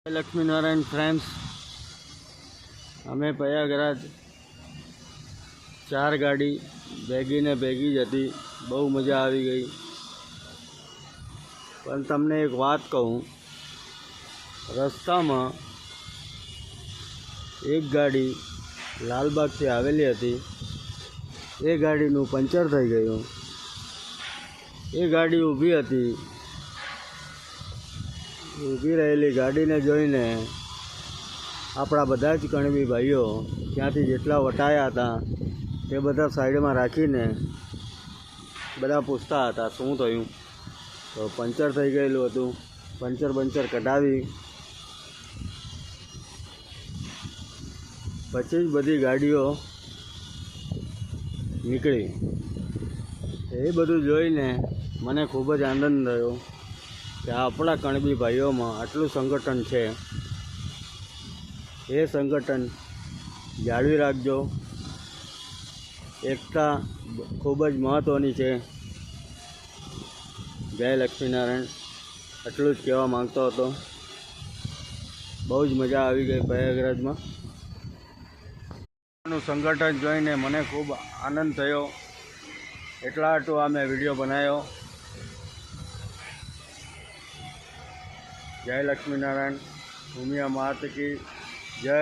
Laxminarayan friends, અમે પ્રયાગરાજ 4 ગાડી ભેગી જ હતી. બહુ મજા આવી ગઈ. પણ તમને એક વાત કહું, રસ્તામાં એક ગાડી લાલબાગથી આવેલી હતી. એ ગાડીનું પંચર થઈ ગયું. એ ગાડી ઊભી હતી. ઊભી રહેલી ગાડીને જોઈને આપણા બધા જ કણબી ભાઈઓ ત્યાંથી જેટલા વટાયા હતા તે બધા સાઈડમાં રાખીને બધા પૂછતા હતા શું થયું. તો પંચર થઈ ગયેલું હતું. પંચર કઢાવી પછી જ બધી ગાડીઓ નીકળી. એ બધું જોઈને મને ખૂબ જ આનંદ થયો કે આપણા કણબી ભાઈઓમાં આટલું સંગઠન છે. એ સંગઠન જાળવી રાખજો. એકતા ખૂબ જ મહત્ત્વની છે. જય લક્ષ્મીનારાયણ. આટલું જ કહેવા માંગતો હતો. બહુ જ મજા આવી ગઈ પ્રયાગરાજમાં. સંગઠન જોઈને મને ખૂબ આનંદ થયો. એટલા હાટુ આ મેં વિડીયો બનાવ્યો. જય લક્ષ્મીનારાયણ. ભૂમિયા માત કી જય.